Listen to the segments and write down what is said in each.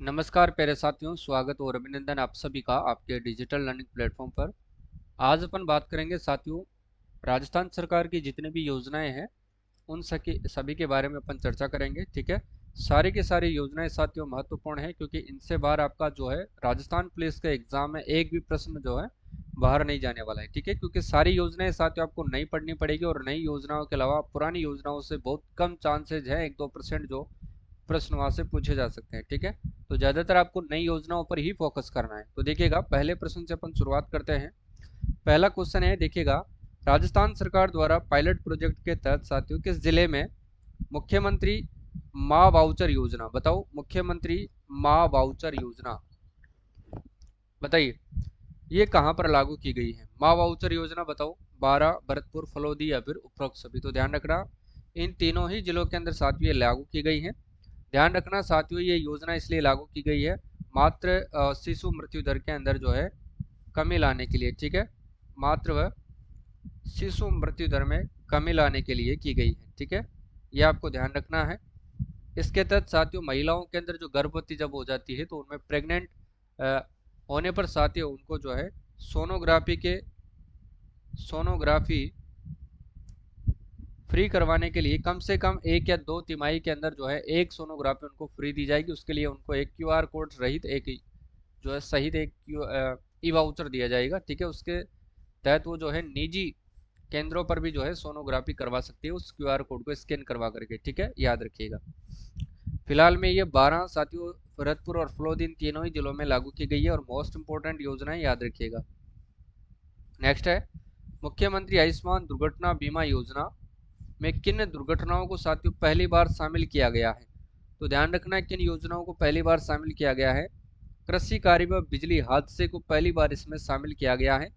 नमस्कार प्यारे साथियों, स्वागत और अभिनंदन आप सभी का आपके डिजिटल लर्निंग प्लेटफॉर्म पर। आज अपन बात करेंगे साथियों, राजस्थान सरकार की जितनी भी योजनाएं हैं उन सभी के बारे में अपन चर्चा करेंगे। ठीक है, सारी की सारी योजनाएं साथियों महत्वपूर्ण है, क्योंकि इनसे बाहर आपका जो है राजस्थान पुलिस का एग्जाम में एक भी प्रश्न जो है बाहर नहीं जाने वाला है। ठीक है, क्योंकि सारी योजनाएं साथियों आपको नई पढ़नी पड़ेगी और नई योजनाओं के अलावा पुरानी योजनाओं से बहुत कम चांसेज है 1-2% जो प्रश्न वहां से पूछे जा सकते हैं। ठीक है, तो ज्यादातर आपको नई योजनाओं पर ही फोकस करना है। तो देखिएगा, पहले प्रश्न से अपन शुरुआत करते हैं। पहला क्वेश्चन है, देखिएगा, राजस्थान सरकार द्वारा पायलट प्रोजेक्ट के तहत साथियों किस जिले में मुख्यमंत्री माँ वाउचर योजना, बताओ, मुख्यमंत्री माँ वाउचर योजना बताइए, ये कहाँ पर लागू की गई है? माँ वाउचर योजना बताओ, बारा, भरतपुर, फलोदी या फिर उपरोक्त सभी। तो ध्यान रखना, इन तीनों ही जिलों के अंदर साथियों ये लागू की गई है। ध्यान रखना साथियों, ये योजना इसलिए लागू की गई है मात्र शिशु मृत्यु दर के अंदर जो है कमी लाने के लिए। ठीक है, मात्र व शिशु मृत्यु दर में कमी लाने के लिए की गई है। ठीक है, ये आपको ध्यान रखना है। इसके तहत साथियों महिलाओं के अंदर जो गर्भवती जब हो जाती है तो उनमें प्रेग्नेंट होने पर साथियों उनको जो है सोनोग्राफी फ्री करवाने के लिए कम से कम 1 या 2 तिमाही के अंदर जो है एक सोनोग्राफी उनको फ्री दी जाएगी। उसके लिए उनको एक क्यूआर कोड रहित एक जो है सहित एक ई वाउचर दिया जाएगा। ठीक है, उसके तहत वो जो है निजी केंद्रों पर भी जो है सोनोग्राफी करवा सकती है उस क्यूआर कोड को स्कैन करवा करके। ठीक है, याद रखिएगा। फिलहाल में ये 12 साथियों भरतपुर और फलोद इन तीनों ही जिलों में लागू की गई है और मोस्ट इंपोर्टेंट योजनाएं याद रखिएगा। नेक्स्ट है, मुख्यमंत्री आयुष्मान दुर्घटना बीमा योजना में किन दुर्घटनाओं को साथियों पहली बार शामिल किया गया है? तो ध्यान रखना, किन योजनाओं को पहली बार शामिल किया गया है? कृषि कार्य व बिजली हादसे को पहली बार इसमें शामिल किया गया है।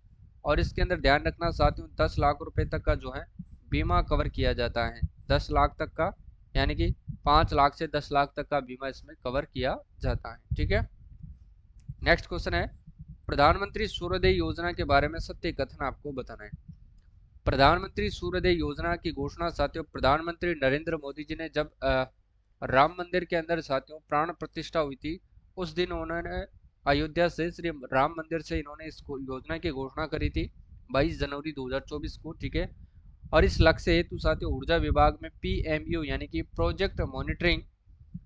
और इसके अंदर ध्यान रखना साथियों 10 लाख रुपए तक का जो है बीमा कवर किया जाता है। 10 लाख तक का, यानी कि 5 लाख से 10 लाख तक का बीमा इसमें कवर किया जाता है। ठीक है, नेक्स्ट क्वेश्चन है, प्रधानमंत्री सूर्योदय योजना के बारे में सत्य कथन आपको बताना है। प्रधानमंत्री सूर्योदय योजना की घोषणा साथियों प्रधानमंत्री नरेंद्र मोदी जी ने जब राम मंदिर के अंदर साथियों प्राण प्रतिष्ठा हुई थी, उस दिन उन्होंने अयोध्या से श्री राम मंदिर से इन्होंने इस योजना की घोषणा करी थी 22 जनवरी 2024 को। ठीक है, और इस लक्ष्य हेतु साथियों ऊर्जा विभाग में पीएमयू यानी कि प्रोजेक्ट मॉनिटरिंग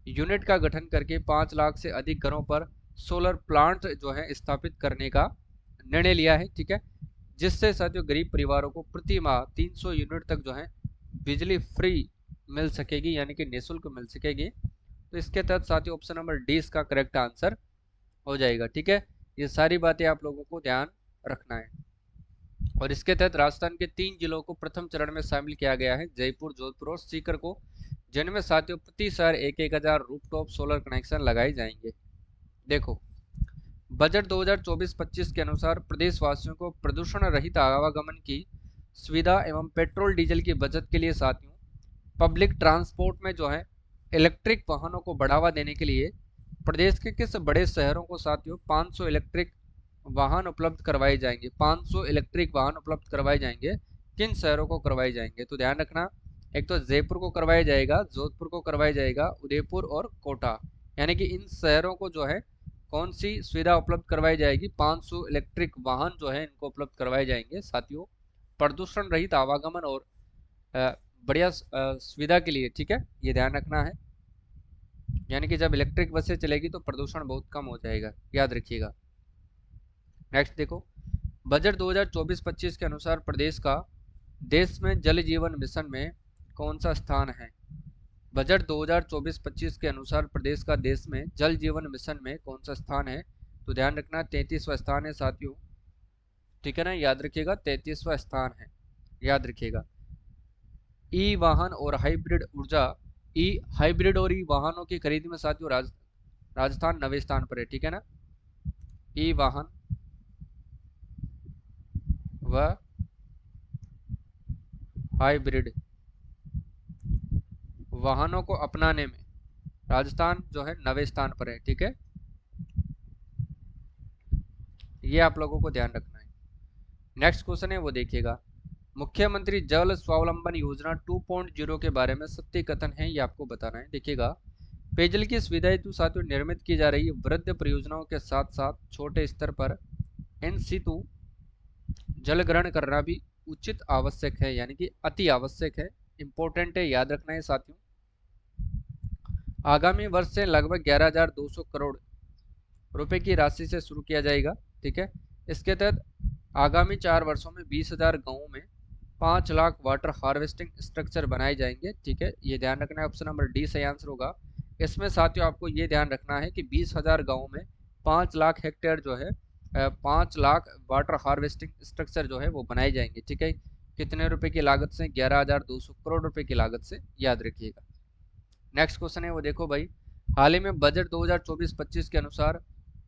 यूनिट का गठन करके 5 लाख से अधिक घरों पर सोलर प्लांट जो है स्थापित करने का निर्णय लिया है। ठीक है, जिससे साथियों गरीब परिवारों को प्रति माह 300 यूनिट तक जो है बिजली फ्री मिल सकेगी, यानी कि निःशुल्क मिल सकेगी। तो इसके तहत साथियों ऑप्शन नंबर डी इसका करेक्ट आंसर हो जाएगा। ठीक है, ये सारी बातें आप लोगों को ध्यान रखना है। और इसके तहत राजस्थान के 3 जिलों को प्रथम चरण में शामिल किया गया है, जयपुर, जोधपुर और सीकर को, जिनमें साथियों प्रति शहर 1-1000 रूफटॉप सोलर कनेक्शन लगाए जाएंगे। देखो, बजट 2024-25 के अनुसार प्रदेशवासियों को प्रदूषण रहित आवागमन की सुविधा एवं पेट्रोल डीजल की बचत के लिए साथियों पब्लिक ट्रांसपोर्ट में जो है इलेक्ट्रिक वाहनों को बढ़ावा देने के लिए प्रदेश के किस बड़े शहरों को साथियों 500 इलेक्ट्रिक वाहन उपलब्ध करवाए जाएंगे? 500 इलेक्ट्रिक वाहन उपलब्ध करवाए जाएंगे, किन शहरों को करवाए जाएंगे? तो ध्यान रखना, एक तो जयपुर को करवाया जाएगा, जोधपुर को करवाया जाएगा, उदयपुर और कोटा, यानी कि इन शहरों को जो है कौन सी सुविधा उपलब्ध करवाई जाएगी? 500 इलेक्ट्रिक वाहन जो है इनको उपलब्ध करवाए जाएंगे साथियों प्रदूषण रहित आवागमन और बढ़िया सुविधा के लिए। ठीक है, ये ध्यान रखना है, यानी कि जब इलेक्ट्रिक बसें चलेगी तो प्रदूषण बहुत कम हो जाएगा, याद रखिएगा। नेक्स्ट देखो, बजट 2024-25 के अनुसार प्रदेश का देश में जल जीवन मिशन में कौन सा स्थान है? बजट 2024-25 के अनुसार प्रदेश का देश में जल जीवन मिशन में कौन सा स्थान है? तो ध्यान रखना 33वां स्थान है साथियों। ठीक है ना, याद रखिएगा 33वां स्थान है, याद रखिएगा। ई वाहन और हाइब्रिड ऊर्जा, ई हाइब्रिड और ई वाहनों की खरीद में साथियों राजस्थान 9वें स्थान पर है। ठीक है ना, ई वाहन व हाइब्रिड वाहनों को अपनाने में राजस्थान जो है 9वें स्थान पर है। ठीक है, ये आप लोगों को ध्यान रखना है। नेक्स्ट क्वेश्चन है वो देखिएगा, मुख्यमंत्री जल स्वावलंबन योजना 2.0 के बारे में सत्य कथन है, ये आपको बताना है। देखिएगा, पेयजल की सुविधा हेतु साथियों निर्मित की जा रही वृहद परियोजनाओं के साथ साथ छोटे स्तर पर इन सितु जल ग्रहण करना भी उचित आवश्यक है, यानी कि अति आवश्यक है, इंपॉर्टेंट है, याद रखना है साथियों। आगामी वर्ष से लगभग 11,200 करोड़ रुपए की राशि से शुरू किया जाएगा। ठीक है, इसके तहत आगामी 4 वर्षों में 20,000 गांवों में 5 लाख वाटर हार्वेस्टिंग स्ट्रक्चर बनाए जाएंगे। ठीक है, ये ध्यान रखना है, ऑप्शन नंबर डी सही आंसर होगा। इसमें साथियों आपको ये ध्यान रखना है कि 20,000 गांवों में 5 लाख हेक्टेयर जो है 5 लाख वाटर हार्वेस्टिंग स्ट्रक्चर जो है वो बनाए जाएंगे। ठीक है, कितने रुपए की लागत से? 11,200 करोड़ रुपए की लागत से, याद रखिएगा। नेक्स्ट क्वेश्चन है वो देखो भाई, हाल ही में बजट 2024-25 के अनुसार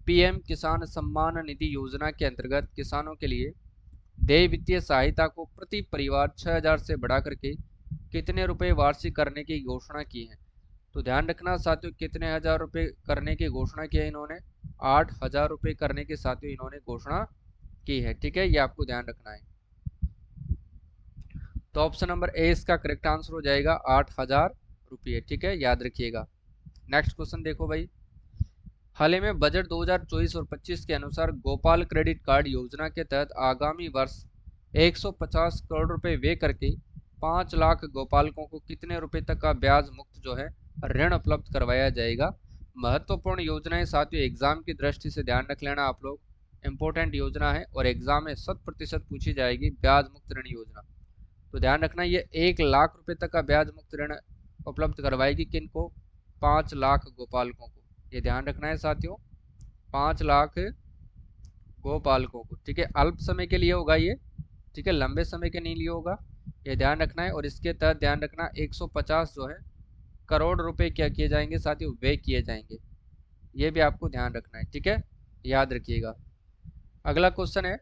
पीएम किसान सम्मान निधि योजना के अंतर्गत किसानों के लिए देय वित्तीय सहायता को प्रति परिवार 6,000 से बढ़ा करके कितने रुपए वार्षिक करने की घोषणा की है? तो ध्यान रखना साथियों, कितने हजार रुपए करने की घोषणा की है इन्होंने? 8,000 रुपए करने की साथियों इन्होंने घोषणा की है। ठीक है, ये आपको ध्यान रखना है। तो ऑप्शन नंबर ए इसका करेक्ट आंसर हो जाएगा 8,000 रुपये। ठीक है, याद रखिएगा। नेक्स्ट क्वेश्चन देखो भाई, हाल ही में बजट 2024 और 25 के अनुसार गोपाल क्रेडिट कार्ड योजना के तहत आगामी वर्ष 150 करोड़ रुपए व्यय करके 5 लाख गोपालकों को कितने रुपए तक का ब्याज मुक्त जो है ऋण उपलब्ध करवाया जाएगा? महत्वपूर्ण योजना है साथियों, एग्जाम की दृष्टि से ध्यान रख लेना आप लोग, इंपॉर्टेंट योजना है और एग्जाम में 100% पूछी जाएगी ब्याज मुक्त ऋण योजना। तो ध्यान रखना, ये 1 लाख रुपए तक का ब्याज मुक्त ऋण उपलब्ध करवाएगी किनको? 5 लाख गोपालकों को, ये ध्यान रखना है साथियों, 5 लाख गोपालकों को। ठीक है, अल्प समय के लिए होगा ये, ठीक है, लंबे समय के नहीं लिए होगा, ये ध्यान रखना है। और इसके तहत ध्यान रखना 150 जो है करोड़ रुपए क्या किए जाएंगे साथियों? व्यय किए जाएंगे, ये भी आपको ध्यान रखना है। ठीक है, याद रखिएगा। अगला क्वेश्चन है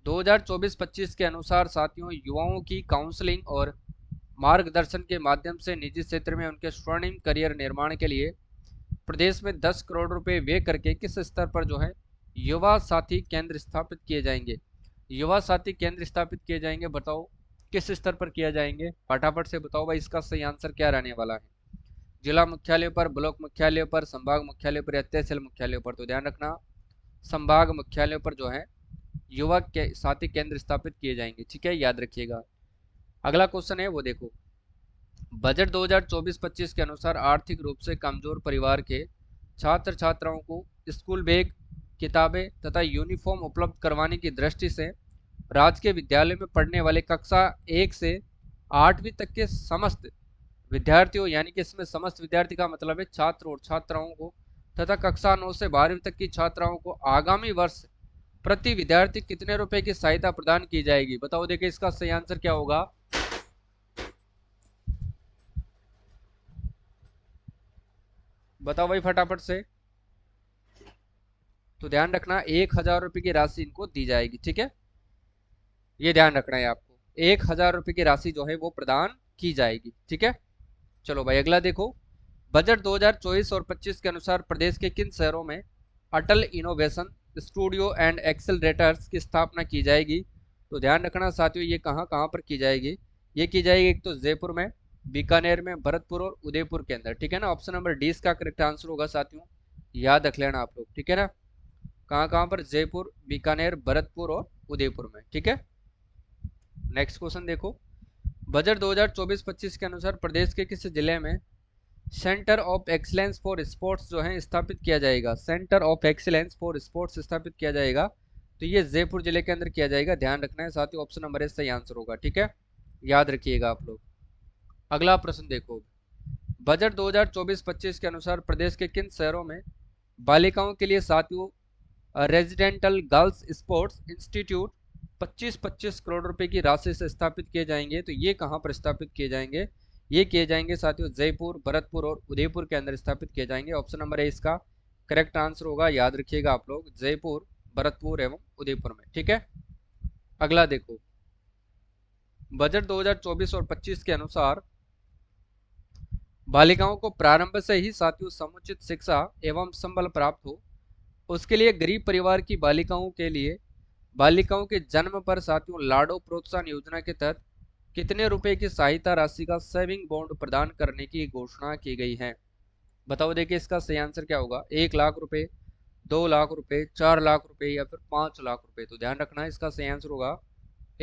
2024-25 के अनुसार साथियों युवाओं की काउंसलिंग और मार्गदर्शन के माध्यम से निजी क्षेत्र में उनके स्वर्णिम करियर निर्माण के लिए प्रदेश में 10 करोड़ रुपए व्यय करके किस स्तर पर जो है युवा साथी केंद्र स्थापित किए जाएंगे? युवा साथी केंद्र स्थापित किए जाएंगे, बताओ किस स्तर पर किया जाएंगे? फटाफट से बताओ भाई, इसका सही आंसर क्या रहने वाला है? जिला मुख्यालय पर, ब्लॉक मुख्यालय पर, संभाग मुख्यालय पर या तहसील मुख्यालय पर? तो ध्यान रखना संभाग मुख्यालय पर जो है युवा के साथी केंद्र स्थापित किए जाएंगे। ठीक है, याद रखिएगा। अगला क्वेश्चन है वो देखो, बजट 2024-25 के अनुसार आर्थिक रूप से कमजोर परिवार के छात्र छात्राओं को स्कूल बैग, किताबें तथा यूनिफॉर्म उपलब्ध करवाने की दृष्टि से राजकीय विद्यालय में पढ़ने वाले कक्षा 1 से 8वीं तक के समस्त विद्यार्थियों, यानी कि इसमें समस्त विद्यार्थी का मतलब है छात्र और छात्राओं को, तथा कक्षा 9 से 12वीं तक की छात्राओं को आगामी वर्ष प्रति विद्यार्थी कितने रुपए की सहायता प्रदान की जाएगी? बताओ, देखिए इसका सही आंसर क्या होगा? बताओ भाई फटाफट से। तो ध्यान रखना 1,000 रुपए की राशि इनको दी जाएगी। ठीक है, ये ध्यान रखना है आपको, 1,000 रुपए की राशि जो है वो प्रदान की जाएगी। ठीक है, चलो भाई अगला देखो, बजट 2024 और 25 के अनुसार प्रदेश के किन शहरों में अटल इनोवेशन स्टूडियो एंड एक्सेलरेटर्स की स्थापना की जाएगी? तो ध्यान रखना साथियों, ये कहाँ कहाँ पर की जाएगी? ये की जाएगी एक तो जयपुर में, बीकानेर में, भरतपुर और उदयपुर के अंदर। ठीक है ना, ऑप्शन नंबर डी इसका करेक्ट आंसर होगा साथियों, याद रख लेना आप लोग। ठीक है ना, कहाँ कहाँ पर? जयपुर, बीकानेर, भरतपुर और उदयपुर में। ठीक है, नेक्स्ट क्वेश्चन देखो, बजट 2024-25 के अनुसार प्रदेश के किस जिले में centre of excellence for sports जो है स्थापित किया जाएगा? Centre of excellence for sports स्थापित किया जाएगा, तो ये जयपुर जिले के अंदर किया जाएगा। ध्यान रखना है साथियों, ऑप्शन नंबर ए सही आंसर होगा। ठीक है, याद रखिएगा आप लोग। अगला प्रश्न देखो, बजट 2024-25 के अनुसार प्रदेश के किन शहरों में बालिकाओं के लिए साथियों residential girls sports institute 25-25 crore रुपए की राशि से स्थापित किए जाएंगे? तो ये कहां पर स्थापित किए जाएंगे? ये किए जाएंगे साथियों जयपुर, भरतपुर और उदयपुर के अंदर स्थापित किए जाएंगे। ऑप्शन नंबर है इसका करेक्ट आंसर होगा, याद रखिएगा आप लोग, जयपुर, भरतपुर एवं उदयपुर में। ठीक है, अगला देखो, बजट 2024 और 25 के अनुसार बालिकाओं को प्रारंभ से ही साथियों समुचित शिक्षा एवं संबल प्राप्त हो, उसके लिए गरीब परिवार की बालिकाओं के लिए बालिकाओं के जन्म पर साथियों लाडो प्रोत्साहन योजना के तहत कितने रुपए की सहायता राशि का सेविंग बॉन्ड प्रदान करने की घोषणा की गई है? बताओ देखिए इसका सही आंसर क्या होगा, 1 लाख रुपए, 2 लाख रुपए, 4 लाख रुपए या फिर 5 लाख रुपए। तो ध्यान रखना है इसका सही आंसर होगा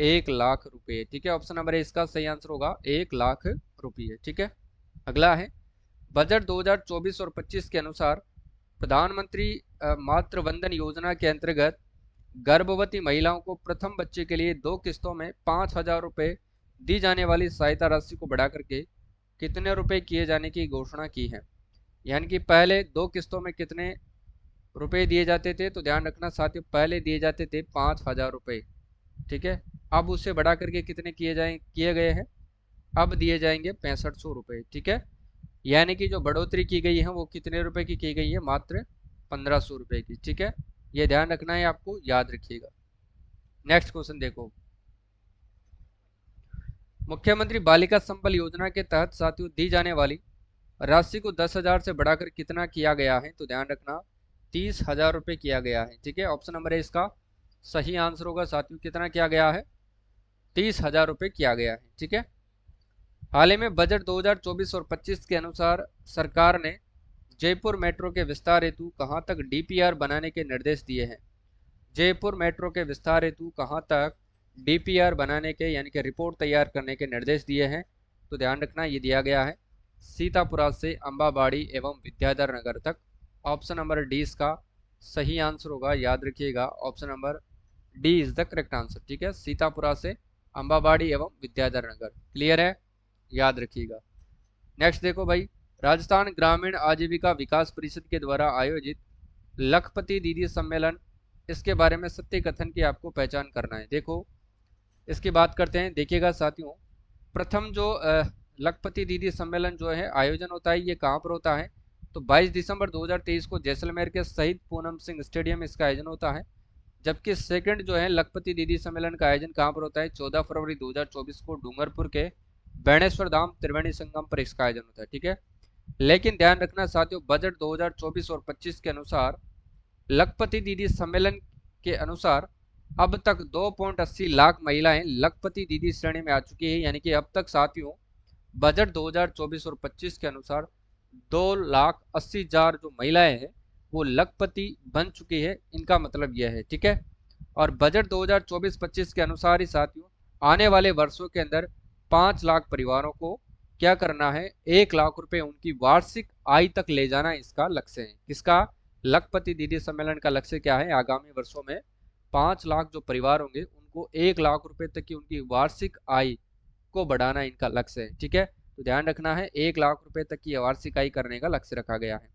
1 लाख रुपए। ठीक है, ऑप्शन नंबर ए इसका सही आंसर होगा 1 लाख रुपये। ठीक है, अगला है बजट 2024 और 25 के अनुसार प्रधानमंत्री मातृ वंदन योजना के अंतर्गत गर्भवती महिलाओं को प्रथम बच्चे के लिए 2 किस्तों में 5,000 रुपये दी जाने वाली सहायता राशि को बढ़ा करके कितने रुपए किए जाने की घोषणा की है। यानी कि पहले 2 किस्तों में कितने रुपए दिए जाते थे, तो ध्यान रखना साथियों, पहले दिए जाते थे 5,000 रुपये। ठीक है, अब उसे बढ़ा करके कितने किए गए हैं, अब दिए जाएंगे 6500 रुपये। ठीक है, यानी कि जो बढ़ोतरी की गई है वो कितने रुपए की गई है, मात्र 1500 रुपये की। ठीक है, ये ध्यान रखना है आपको, याद रखिएगा। नेक्स्ट क्वेश्चन देखो, मुख्यमंत्री बालिका संबल योजना के तहत साथियों दी जाने वाली राशि को 10,000 से बढ़ाकर कितना किया गया है, तो ध्यान रखना 30,000 रुपये किया गया है। ठीक है, ऑप्शन नंबर है इसका सही आंसर होगा साथियों, कितना किया गया है, 30,000 रुपये किया गया है। ठीक है, हाल ही में बजट 2024 और 25 के अनुसार सरकार ने जयपुर मेट्रो के विस्तार हेतु कहां तक डीपीआर बनाने के निर्देश दिए हैं। जयपुर मेट्रो के विस्तार हेतु कहां तक डीपीआर बनाने के यानी कि रिपोर्ट तैयार करने के निर्देश दिए हैं, तो ध्यान रखना ये दिया गया है सीतापुरा से अम्बाबाड़ी एवं विद्याधर नगर तक। ऑप्शन नंबर डी इसका सही आंसर होगा, याद रखिएगा, option number D is the correct answer. ठीक है, सीतापुरा से अम्बाबाड़ी एवं विद्याधर नगर। क्लियर है, याद रखिएगा। नेक्स्ट देखो भाई, राजस्थान ग्रामीण आजीविका विकास परिषद के द्वारा आयोजित लखपति दीदी सम्मेलन, इसके बारे में सत्य कथन की आपको पहचान करना है। देखो इसकी बात करते हैं, देखिएगा साथियों, प्रथम जो लखपति दीदी सम्मेलन जो है आयोजन होता है, ये कहाँ पर होता है, तो 22 दिसंबर 2023 को जैसलमेर के शहीद पूनम सिंह स्टेडियम में इसका आयोजन होता है। जबकि सेकंड जो है लखपति दीदी सम्मेलन का आयोजन कहाँ पर होता है, 14 फरवरी 2024 को डूंगरपुर के बेणेश्वर धाम त्रिवेणी संगम पर इसका आयोजन होता है। ठीक है, लेकिन ध्यान रखना साथियों, बजट 2024 और 25 के अनुसार लखपति दीदी सम्मेलन के अनुसार अब तक 2.80 लाख महिलाएं लखपति दीदी श्रेणी में आ चुकी है। यानी कि अब तक साथियों बजट 2024 और 25 के अनुसार 2,80,000 जो महिलाएं हैं वो लखपति बन चुकी है, इनका मतलब यह है। ठीक है, और बजट 2024-25 के अनुसार ही साथियों आने वाले वर्षों के अंदर 5 लाख परिवारों को क्या करना है, 1 लाख रुपए उनकी वार्षिक आय तक ले जाना इसका लक्ष्य है। किसका, लखपति दीदी सम्मेलन का लक्ष्य क्या है, आगामी वर्षों में 5 लाख जो परिवार होंगे उनको 1 लाख रुपए तक की उनकी वार्षिक आय को बढ़ाना इनका लक्ष्य है। ठीक है, तो ध्यान रखना है 1 लाख रुपए तक की वार्षिक आय करने का लक्ष्य रखा गया है।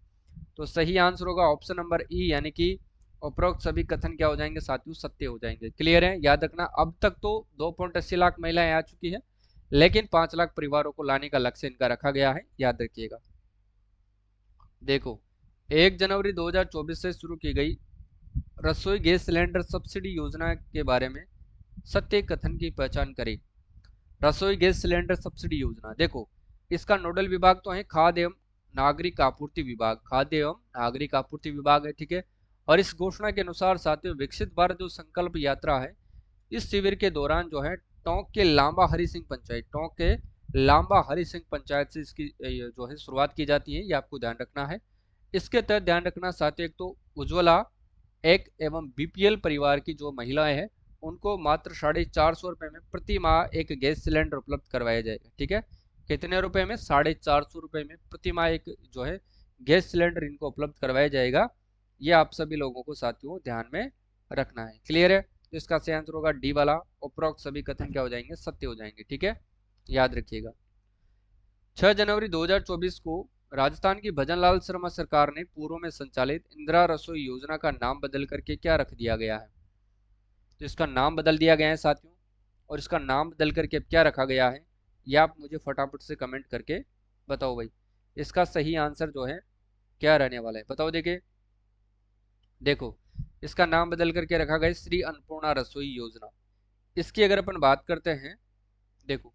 तो सही आंसर होगा ऑप्शन नंबर ई, यानी कि उपरोक्त सभी कथन क्या हो जाएंगे साथियों, सत्य हो जाएंगे। क्लियर है, याद रखना अब तक तो 2.80 लाख महिलाएं आ चुकी है, लेकिन 5 लाख परिवारों को लाने का लक्ष्य इनका रखा गया है, याद रखिएगा। देखो 1 जनवरी 2024 से शुरू की गई रसोई गैस सिलेंडर सब्सिडी योजना के बारे में सत्य कथन की पहचान करें। रसोई गैस सिलेंडर सब्सिडी योजना, देखो इसका नोडल विभाग तो है खाद्य एवं नागरिक आपूर्ति विभाग, खाद्य एवं नागरिक आपूर्ति विभाग है। ठीक है, और इस घोषणा के अनुसार साथियों विकसित भारत जो संकल्प यात्रा है, इस शिविर के दौरान जो है टोंक के लांबा हरि सिंह पंचायत, टोंक के लांबा हरि सिंह पंचायत से इसकी जो है शुरुआत की जाती है, ये आपको ध्यान रखना है। इसके तहत ध्यान रखना साथियों, एक तो उज्ज्वला एक एवं बीपीएल परिवार की जो महिलाएं हैं उनको मात्र 450 रुपये में प्रति माह एक गैस सिलेंडर उपलब्ध करवाया जाएगा। ठीक है, कितने रुपए में, 450 रुपये में प्रति माह एक जो है गैस सिलेंडर इनको उपलब्ध करवाया जाएगा। ये आप सभी लोगों को साथियों ध्यान में रखना है। क्लियर है, तो इसका सही आंसर होगा डी वाला, उपरोक्त सभी कथन क्या हो जाएंगे, सत्य हो जाएंगे। ठीक है, याद रखिएगा। 6 जनवरी 2024 को राजस्थान की भजनलाल शर्मा सरकार ने पूर्व में संचालित इंदिरा रसोई योजना का नाम बदल करके क्या रख दिया गया है, तो इसका नाम बदल दिया गया है साथियों, और इसका नाम बदल करके अब क्या रखा गया है, ये आप मुझे फटाफट से कमेंट करके बताओ भाई। इसका सही आंसर जो है क्या रहने वाला है, बताओ। देखो इसका नाम बदल करके रखा गया श्री अन्नपूर्णा रसोई योजना। इसकी अगर अपन बात करते हैं, देखो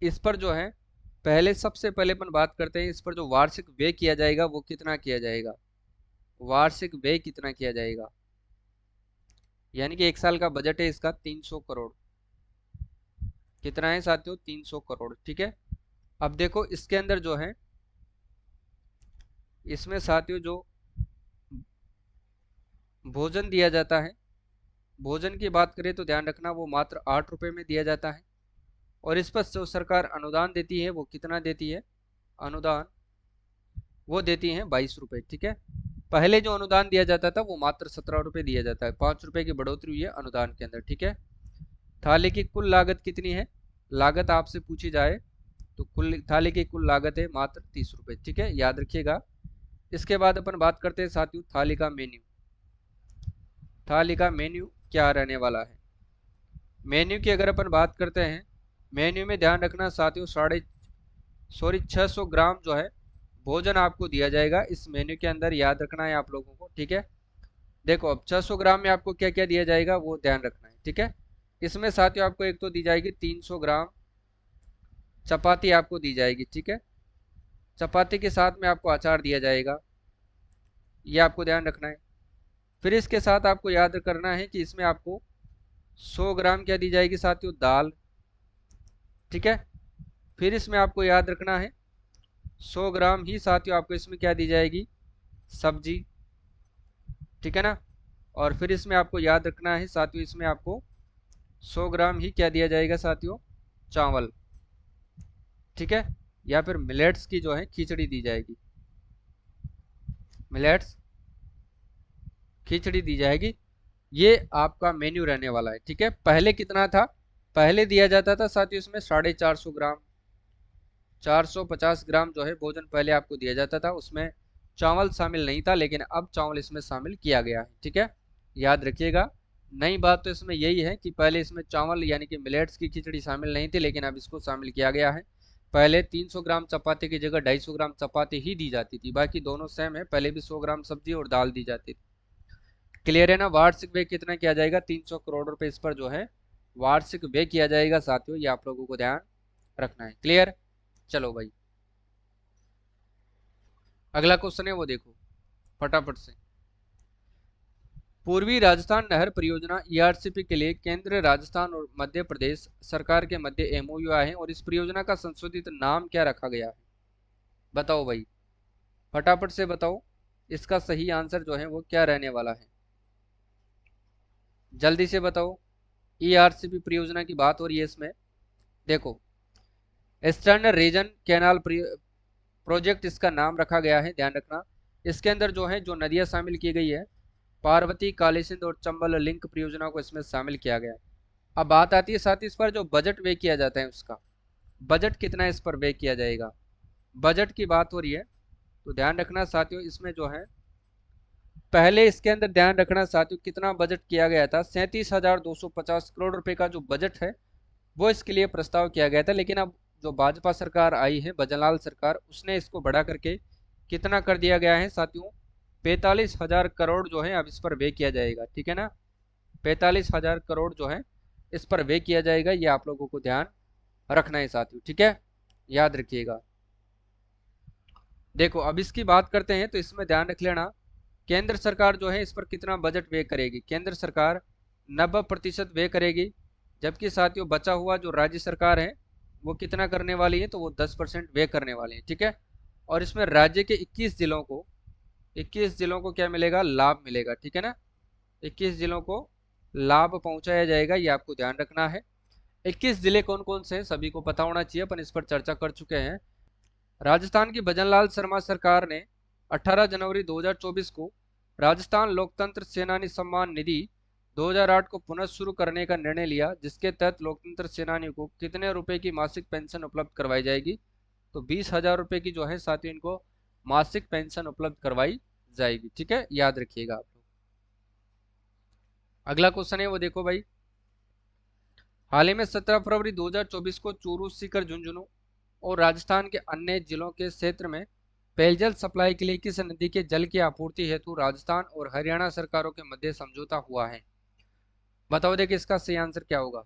इस पर जो है पहले सबसे पहले अपन बात करते हैं, इस पर जो वार्षिक व्यय किया जाएगा वो कितना किया जाएगा, वार्षिक व्यय कितना किया जाएगा, यानी कि 1 साल का बजट है इसका 300 करोड़। कितना है साथियों, 300 करोड़। ठीक है, अब देखो इसके अंदर जो है इसमें साथियों जो भोजन दिया जाता है, भोजन की बात करें तो ध्यान रखना वो मात्र 8 रुपए में दिया जाता है। और इस पर जो सरकार अनुदान देती है वो कितना देती है, अनुदान वो देती है 22 रुपए। ठीक है, पहले जो अनुदान दिया जाता था वो मात्र 17 रुपए दिया जाता है, 5 रुपए की बढ़ोतरी हुई है अनुदान के अंदर। ठीक है, थाली की कुल लागत कितनी है, लागत आपसे पूछी जाए तो कुल थाली की कुल लागत है मात्र 30 रुपए। ठीक है, याद रखिएगा। इसके बाद अपन बात करते हैं साथियों थाली का मेन्यू। थाली का मेन्यू क्या रहने वाला है, मेन्यू की अगर अपन बात करते हैं, मेन्यू में ध्यान रखना साथियों 600 ग्राम जो है भोजन आपको दिया जाएगा इस मेन्यू के अंदर, याद रखना है आप लोगों को। ठीक है, देखो अब 600 ग्राम में आपको क्या क्या दिया जाएगा वो ध्यान रखना है। ठीक है, इसमें साथियों आपको एक तो दी जाएगी 300 ग्राम चपाती आपको दी जाएगी। ठीक है, चपाती के साथ में आपको अचार दिया जाएगा, ये आपको ध्यान रखना है। फिर इसके साथ आपको याद करना है कि इसमें आपको 100 ग्राम क्या दी जाएगी साथियों, दाल। ठीक है, फिर इसमें आपको याद रखना है 100 ग्राम ही साथियों आपको इसमें क्या दी जाएगी, सब्जी। ठीक है ना, और फिर इसमें आपको याद रखना है साथियों इसमें आपको 100 ग्राम ही क्या दिया जाएगा साथियों, चावल। ठीक है, या फिर मिलेट्स की जो है खिचड़ी दी जाएगी, मिलेट्स खिचड़ी दी जाएगी। ये आपका मेन्यू रहने वाला है। ठीक है, पहले कितना था, पहले दिया जाता था साथियों इसमें 450 ग्राम, 450 ग्राम जो है भोजन पहले आपको दिया जाता था, उसमें चावल शामिल नहीं था, लेकिन अब चावल इसमें शामिल किया गया है। ठीक है, याद रखिएगा। नई बात तो इसमें यही है कि पहले इसमें चावल यानी कि मिलेट्स की खिचड़ी शामिल नहीं थी, लेकिन अब इसको शामिल किया गया है। पहले 300 ग्राम चपाती की जगह 250 ग्राम चपाती ही दी जाती थी, बाकी दोनों सेम है, पहले भी 100 ग्राम सब्जी और दाल दी जाती थी। क्लियर है ना, वार्षिक व्यय कितना किया जाएगा, 300 करोड़ रुपए इस पर जो है वार्षिक व्यय किया जाएगा साथियों, ये आप लोगों को ध्यान रखना है। क्लियर, चलो भाई अगला क्वेश्चन है वो देखो फटाफट से। पूर्वी राजस्थान नहर परियोजना ईआरसीपी के लिए केंद्र, राजस्थान और मध्य प्रदेश सरकार के मध्य एमओयू आए हैं और इस परियोजना का संशोधित नाम क्या रखा गया है, बताओ भाई, फटाफट से बताओ इसका सही आंसर जो है वो क्या रहने वाला है, जल्दी से बताओ। ईआरसीपी परियोजना की बात हो रही है इसमें, देखो ईस्टर्न रीजन कैनाल प्रोजेक्ट इसका नाम रखा गया है, ध्यान रखना। इसके अंदर जो है जो नदियां शामिल की गई है, पार्वती, कालीसिंध और चंबल लिंक परियोजना को इसमें शामिल किया गया है। अब बात आती है साथ ही इस पर जो बजट व्यय किया जाता है उसका, बजट कितना इस पर व्यय किया जाएगा, बजट की बात हो रही है तो ध्यान रखना साथियों इसमें जो है पहले इसके अंदर ध्यान रखना साथियों कितना बजट किया गया था, 37,250 करोड़ रुपए का जो बजट है वो इसके लिए प्रस्ताव किया गया था। लेकिन अब जो भाजपा सरकार आई है, भजनलाल सरकार, उसने इसको बढ़ा करके कितना कर दिया गया है साथियों, 45,000 करोड़ जो है अब इस पर व्यय किया जाएगा। ठीक है ना, 45,000 करोड़ जो है इस पर व्यय किया जाएगा, ये आप लोगों को ध्यान रखना है साथियों। ठीक है, याद रखिएगा। देखो अब इसकी बात करते हैं तो इसमें ध्यान रख लेना केंद्र सरकार जो है इस पर कितना बजट व्यय करेगी, केंद्र सरकार 90% व्यय करेगी, जबकि साथियों बचा हुआ जो राज्य सरकार है वो कितना करने वाली है, तो वो 10% व्यय करने वाली है। ठीक है, और इसमें राज्य के 21 जिलों को क्या मिलेगा, लाभ मिलेगा। ठीक है ना, 21 जिलों को लाभ पहुंचाया जाएगा, ये आपको ध्यान रखना है। 21 जिले कौन कौन से हैं सभी को पता होना चाहिए, अपन इस पर चर्चा कर चुके हैं। राजस्थान की भजनलाल शर्मा सरकार ने 18 जनवरी 2024 को राजस्थान लोकतंत्र सेनानी सम्मान निधि 2008 को पुनः शुरू करने का निर्णय लिया, जिसके तहत लोकतंत्र सेनानियों को कितने रुपए की मासिक पेंशन उपलब्ध करवाई जाएगी, तो 20,000 रुपए की जो है साथियों इनको मासिक पेंशन उपलब्ध करवाई जाएगी। ठीक है, याद रखिएगा आप लोग। अगला क्वेश्चन है वो देखो भाई, हाल ही में 17 फरवरी 2024 को चूरू, सीकर, झुंझुनू और राजस्थान के अन्य जिलों के क्षेत्र में पेयजल सप्लाई के लिए किस नदी के जल की आपूर्ति हेतु राजस्थान और हरियाणा सरकारों के मध्य समझौता हुआ है, बताओ देखिए इसका सही आंसर क्या होगा।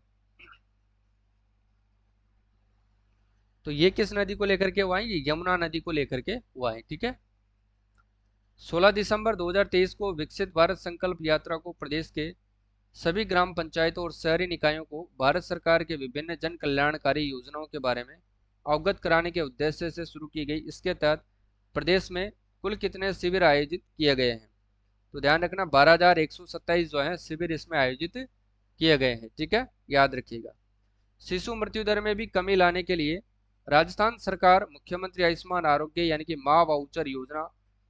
तो ये किस नदी को लेकर के हुआ है, ये यमुना नदी को लेकर के हुआ है। ठीक है, 16 दिसंबर 2023 को विकसित भारत संकल्प यात्रा को प्रदेश के सभी ग्राम पंचायतों और शहरी निकायों को भारत सरकार के विभिन्न जन कल्याणकारी योजनाओं के बारे में अवगत कराने के उद्देश्य से शुरू की गई। इसके तहत प्रदेश में कुल कितने शिविर आयोजित किए गए हैं? तो ध्यान रखना 12,127 जो है शिविर इसमें आयोजित किए गए हैं। ठीक है, याद रखिएगा। शिशु मृत्यु दर में भी कमी लाने के लिए राजस्थान सरकार मुख्यमंत्री आयुष्मान आरोग्य यानी कि माँ वाउचर योजना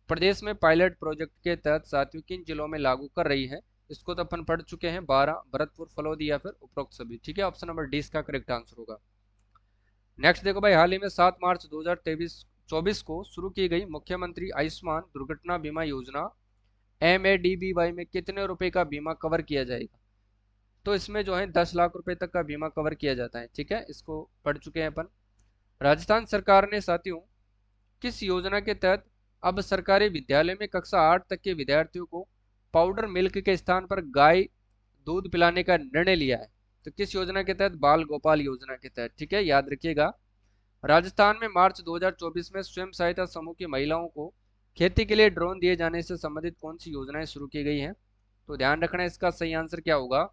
प्रदेश में पायलट प्रोजेक्ट के तहत साथियों किन जिलों में लागू कर रही है? इसको तो अपन पढ़ चुके हैं, 12 भरतपुर, फलोदी या फिर उपरोक्त सभी। ठीक है, ऑप्शन नंबर डी इसका करेक्ट आंसर होगा। नेक्स्ट देखो भाई, हाल ही में 7 मार्च 2023-24 को शुरू की गई मुख्यमंत्री आयुष्मान दुर्घटना बीमा योजना MADBY में कितने रुपए का बीमा कवर किया जाएगा? तो इसमें जो है 10 लाख रुपए तक का बीमा कवर किया जाता है। ठीक है, इसको पढ़ चुके हैं अपन। राजस्थान सरकार ने साथियों किस योजना के तहत अब सरकारी विद्यालय में कक्षा 8 तक के विद्यार्थियों को पाउडर मिल्क के स्थान पर गाय दूध पिलाने का निर्णय लिया है? तो किस योजना के तहत? बाल गोपाल योजना के तहत। ठीक है, याद रखिएगा। राजस्थान में मार्च 2024 में स्वयं सहायता समूह की महिलाओं को खेती के लिए ड्रोन दिए जाने से संबंधित कौन सी योजनाएं शुरू की गई हैं? तो ध्यान रखना, इसका सही आंसर क्या होगा?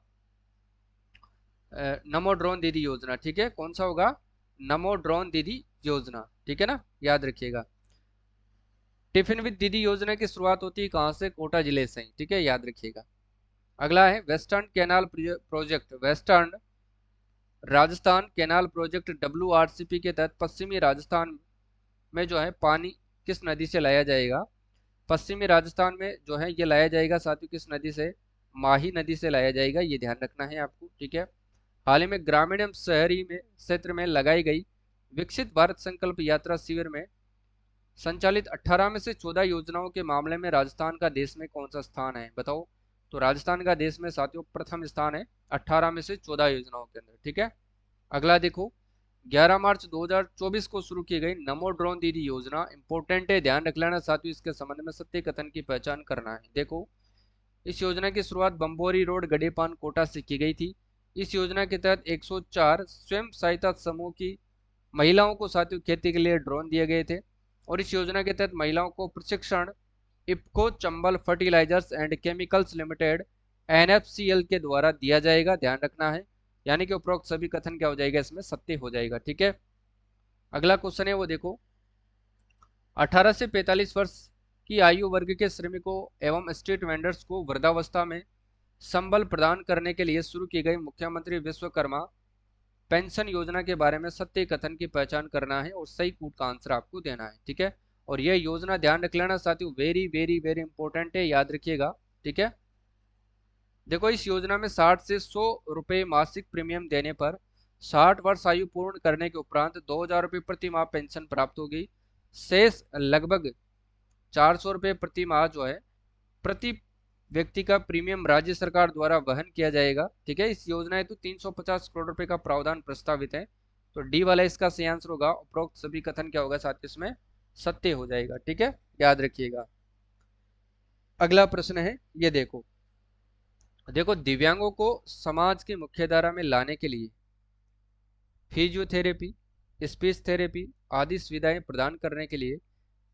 नमो ड्रोन दीदी योजना। ठीक है, कौन सा होगा? नमो ड्रोन दीदी योजना। ठीक है ना, याद रखिएगा। टिफिन विद दीदी योजना की शुरुआत होती है कहाँ से? कोटा जिले से ही। ठीक है, याद रखिएगा। अगला है western canal project. Western Rajasthan canal project WRCP के तहत पश्चिमी राजस्थान में जो है पानी किस नदी से लाया जाएगा? पश्चिमी राजस्थान में जो है ये लाया जाएगा साथियों किस नदी से? माही नदी से लाया जाएगा, ये ध्यान रखना है आपको। ठीक है, हाल ही में ग्रामीण एवं शहरी में क्षेत्र में लगाई गई विकसित भारत संकल्प यात्रा शिविर में संचालित 18 में से 14 योजनाओं के मामले में राजस्थान का देश में कौन सा स्थान है? बताओ। तो राजस्थान का देश में साथियों प्रथम स्थान है 18 में से 14 योजनाओं के अंदर। ठीक है, अगला देखो, 11 मार्च 2024 को शुरू की गई नमो ड्रोन दीदी योजना इंपोर्टेंट है, ध्यान रख लेना साथियों। इसके संबंध में सत्य कथन की पहचान करना है। देखो, इस योजना की शुरुआत बम्बोरी रोड गडेपान कोटा से की गई थी। इस योजना के तहत 104 स्वयं सहायता समूह की महिलाओं को साथियों खेती के लिए ड्रोन दिए गए थे और इस योजना के तहत महिलाओं को प्रशिक्षण IFFCO Chambal fertilisers and chemicals limited NFCL के द्वारा दिया जाएगा, ध्यान रखना है। यानी कि उपरोक्त सभी कथन क्या हो जाएगा? इसमें सत्य हो जाएगा। ठीक है, अगला क्वेश्चन है वो देखो, 18 से 45 वर्ष की आयु वर्ग के श्रमिकों एवं स्ट्रीट वेंडर्स को वृद्धावस्था में संबल प्रदान करने के लिए शुरू की गई मुख्यमंत्री विश्वकर्मा पेंशन योजना के बारे में सत्य कथन की पहचान करना है और सही कूट का आंसर आपको देना है। ठीक है, और यह योजना ध्यान रख लेना साथियों, वेरी वेरी वेरी इंपॉर्टेंट है, याद रखिएगा। ठीक है, देखो, इस योजना में 60 से 100 रुपये मासिक प्रीमियम देने पर 60 वर्ष आयु पूर्ण करने के उपरांत 2,000 रुपये प्रति माह पेंशन प्राप्त होगी। शेष लगभग 400 रुपये प्रति माह जो है प्रति व्यक्ति का प्रीमियम राज्य सरकार द्वारा वहन किया जाएगा। ठीक है, इस योजना हेतु 350 करोड़ रुपए का प्रावधान प्रस्तावित है। तो डी वाला इसका सही आंसर होगा। उपरोक्त सभी कथन क्या होगा साथ इसमें सत्य हो जाएगा। ठीक है, याद रखिएगा। अगला प्रश्न है ये देखो, देखो दिव्यांगों को समाज की मुख्यधारा में लाने के लिए फिजियोथेरेपी, स्पीच थेरेपी आदि सुविधाएं प्रदान करने के लिए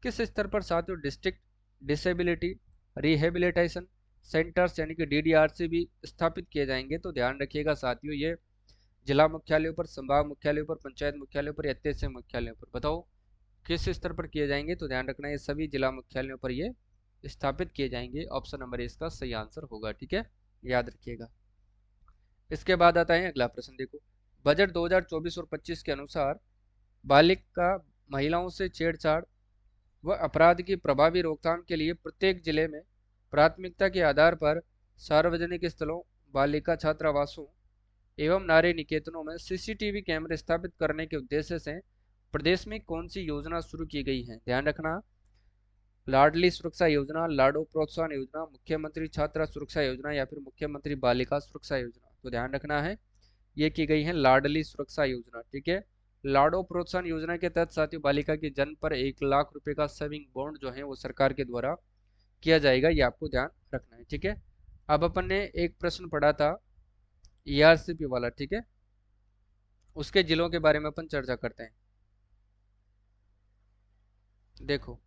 किस स्तर पर साथियों डिस्ट्रिक्ट डिसेबिलिटी रिहेबिलिटेशन सेंटर्स यानी कि DDRC भी स्थापित किए जाएंगे? तो ध्यान रखिएगा साथियों, ये जिला मुख्यालयों पर, संभाग मुख्यालयों पर, पंचायत मुख्यालयों पर या तहसील मुख्यालयों पर? बताओ किस स्तर पर किए जाएंगे? तो ध्यान रखना ये सभी जिला मुख्यालयों पर ये स्थापित किए जाएंगे। ऑप्शन नंबर इसका सही आंसर होगा। ठीक है, याद रखिएगा। इसके बाद आता है अगला प्रश्न, देखो बजट 2024 और 25 के अनुसार बालिका महिलाओं से छेड़छाड़ व अपराध की प्रभावी रोकथाम के लिए प्रत्येक जिले में प्राथमिकता के आधार पर सार्वजनिक स्थलों, बालिका छात्रावासों एवं नारी निकेतनों में CCTV कैमरे स्थापित करने के उद्देश्य से प्रदेश में कौन सी योजना शुरू की गई है? ध्यान रखना, लाडली सुरक्षा योजना, लाडो प्रोत्साहन योजना, मुख्यमंत्री छात्रा सुरक्षा योजना या फिर मुख्यमंत्री बालिका सुरक्षा योजना? तो ध्यान रखना है ये की गई है लाडली सुरक्षा योजना। ठीक है, लाडो प्रोत्साहन योजना के तहत साथियों बालिका के जन्म पर 1 लाख रुपए का सेविंग बॉन्ड जो है वो सरकार के द्वारा किया जाएगा, ये आपको ध्यान रखना है। ठीक है, अब अपन ने एक प्रश्न पढ़ा था ERCP वाला। ठीक है, उसके जिलों के बारे में अपन चर्चा करते हैं। देखो,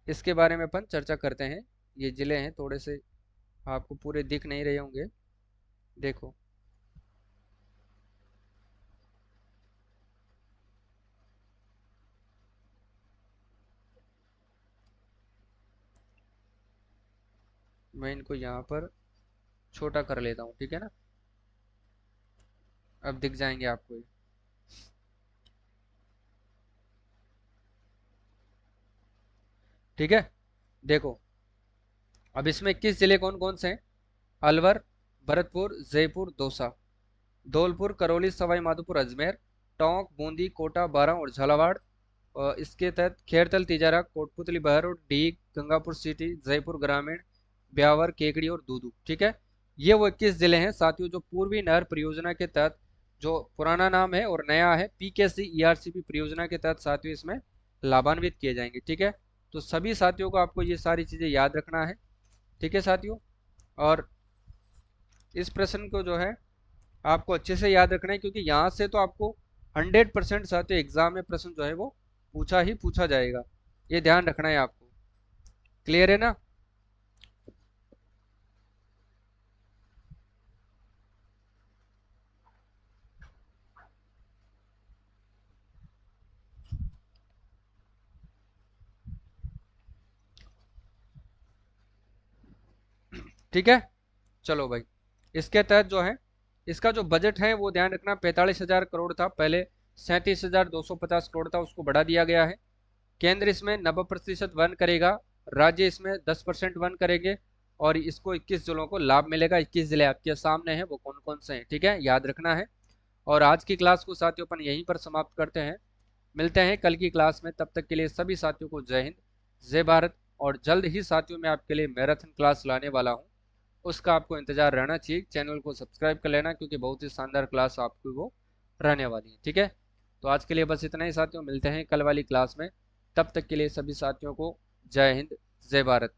इसके बारे में अपन चर्चा करते हैं। ये जिले हैं, थोड़े से आपको पूरे दिख नहीं रहे होंगे। देखो, मैं इनको यहाँ पर छोटा कर लेता हूँ, ठीक है ना। अब दिख जाएंगे आपको ये। ठीक है, देखो अब इसमें 21 जिले कौन कौन से हैं? अलवर, भरतपुर, जयपुर, दौसा, धौलपुर, करौली, सवाई माधोपुर, अजमेर, टोंक, बूंदी, कोटा, बारां और झालावाड़। इसके तहत खेरतल, तिजारा, कोटपुतली, बहरोड, डीग, गंगापुर सिटी, जयपुर ग्रामीण, ब्यावर, केकड़ी और दूदू। ठीक है, ये वो 21 जिले हैं साथियों जो पूर्वी नहर परियोजना के तहत, जो पुराना नाम है और नया है पीकेसी ईआरसीपी परियोजना के तहत साथियों इसमें लाभान्वित किए जाएंगे। ठीक है, तो सभी साथियों को आपको ये सारी चीजें याद रखना है। ठीक है साथियों, और इस प्रश्न को जो है आपको अच्छे से याद रखना है, क्योंकि यहाँ से तो आपको 100% साथियों एग्जाम में प्रश्न जो है वो पूछा ही पूछा जाएगा, ये ध्यान रखना है आपको। क्लियर है ना? ठीक है, चलो भाई, इसके तहत जो है इसका जो बजट है वो ध्यान रखना, 45,000 करोड़ था पहले, 37,250 करोड़ था, उसको बढ़ा दिया गया है। केंद्र इसमें 90% वन करेगा, राज्य इसमें 10% वन करेंगे, और इसको 21 जिलों को लाभ मिलेगा। 21 जिले आपके सामने हैं, वो कौन कौन से हैं, ठीक है, याद रखना है। और आज की क्लास को साथियों अपन यहीं पर समाप्त करते हैं, मिलते हैं कल की क्लास में। तब तक के लिए सभी साथियों को जय हिंद, जय भारत। और जल्द ही साथियों मैं आपके लिए मैराथन क्लास लाने वाला हूँ, उसका आपको इंतजार रहना चाहिए। चैनल को सब्सक्राइब कर लेना, क्योंकि बहुत ही शानदार क्लास आपको वो रहने वाली है। ठीक है, तो आज के लिए बस इतना ही साथियों, मिलते हैं कल वाली क्लास में। तब तक के लिए सभी साथियों को जय हिंद, जय भारत।